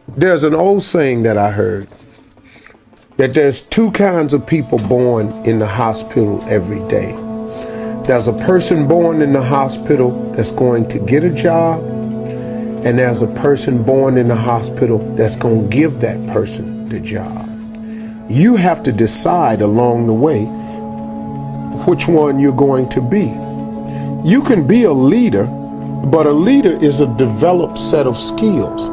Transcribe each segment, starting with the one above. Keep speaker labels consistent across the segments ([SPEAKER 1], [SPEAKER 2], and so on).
[SPEAKER 1] There's an old saying that I heard that there's two kinds of people born in the hospital every day. There's a person born in the hospital that's going to get a job, and there's a person born in the hospital that's going to give that person the job. You have to decide along the way which one you're going to be. You can be a leader, but a leader is a developed set of skills.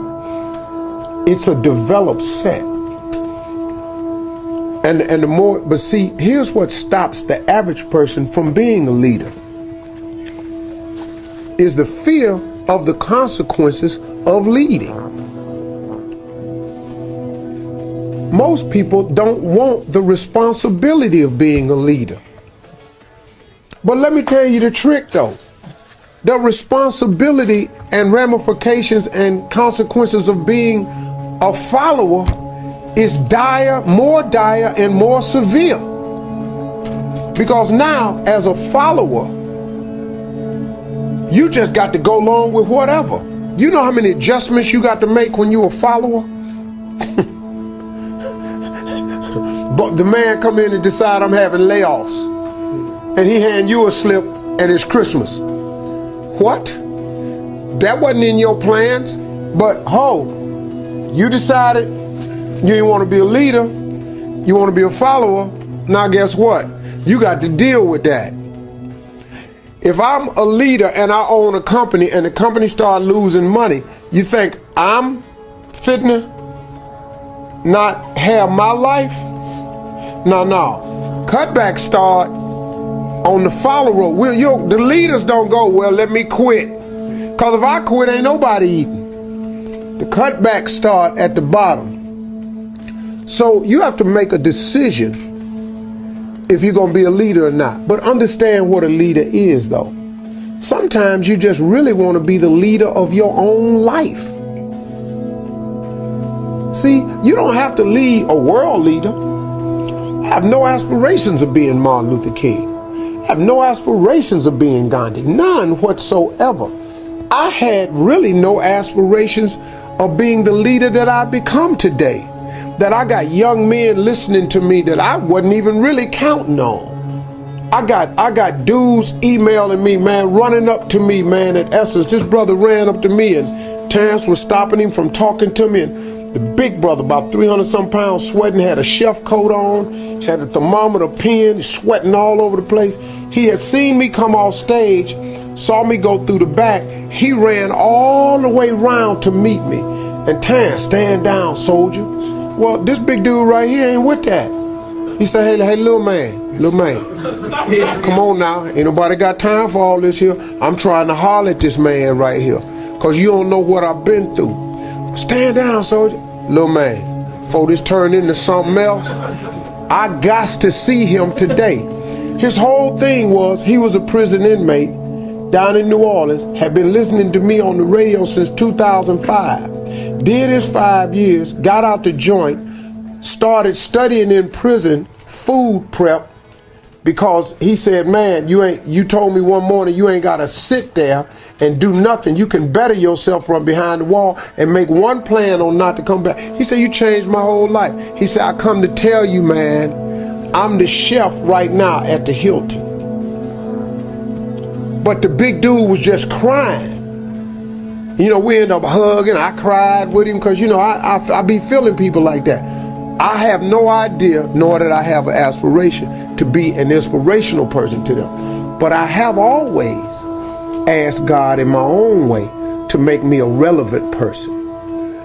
[SPEAKER 1] It's a developed set. And the more, but see, here's what stops the average person from being a leader is the fear of the consequences of leading. Most people don't want the responsibility of being a leader. But let me tell you the trick though. The responsibility and ramifications and consequences of being a follower is more dire and more severe. Because now, as a follower, you just got to go along with whatever. You know how many adjustments you got to make when you're a follower? But the man come in and decide I'm having layoffs, and he hand you a slip and it's Christmas. What? That wasn't in your plans, but you decided you didn't want to be a leader, you want to be a follower. Now guess what? You got to deal with that. If I'm a leader and I own a company and the company start losing money, you think I'm fitting to not have my life? No. Cutbacks start on the follower. The leaders don't go, well, let me quit. Because if I quit, ain't nobody eating. The cutbacks start at the bottom. So you have to make a decision if you're going to be a leader or not. But understand what a leader is, though. Sometimes you just really want to be the leader of your own life. See, you don't have to lead a world leader. I have no aspirations of being Martin Luther King. I have no aspirations of being Gandhi. None whatsoever. I had really no aspirations of being the leader that I've become today. That I got young men listening to me that I wasn't even really counting on. I got dudes emailing me, man, running up to me, man, at Essence. This brother ran up to me and Terrence was stopping him from talking to me. And the big brother, about 300 some pounds, sweating, had a chef coat on, had a thermometer pen, sweating all over the place. He had seen me come off stage, saw me go through the back. He ran all the way around to meet me. And Terrence, stand down, soldier. Well, this big dude right here ain't with that. He said, hey, little man, come on now. Ain't nobody got time for all this here. I'm trying to holler at this man right here, because you don't know what I've been through. Stand down, soldier. Little man, before this turned into something else, I got to see him today. His whole thing was he was a prison inmate down in New Orleans, had been listening to me on the radio since 2005. Did his 5 years, got out the joint, started studying in prison food prep, because he said, man, you told me one morning you ain't gotta sit there and do nothing. You can better yourself from behind the wall and make one plan on not to come back. He said, you changed my whole life. He said, I come to tell you, man, I'm the chef right now at the Hilton. But the big dude was just crying. You know, we end up hugging. I cried with him because, you know, I be feeling people like that. I have no idea, nor did I have an aspiration to be an inspirational person to them. But I have always asked God in my own way to make me a relevant person.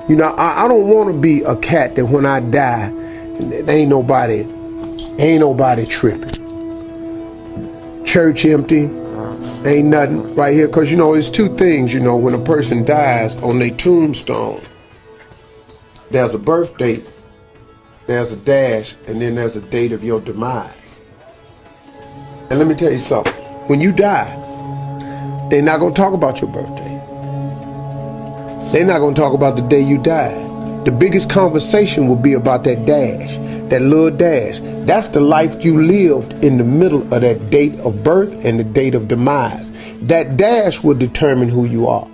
[SPEAKER 1] You know, I don't want to be a cat that when I die, ain't nobody tripping. Church empty. Ain't nothing right here, because you know it's two things. You know, when a person dies, on their tombstone there's a birth date, there's a dash, and then there's a date of your demise. And let me tell you something, when you die, they're not going to talk about your birthday. They're not going to talk about the day you died. The biggest conversation will be about that dash, that little dash. That's the life you lived in the middle of that date of birth and the date of demise. That dash will determine who you are.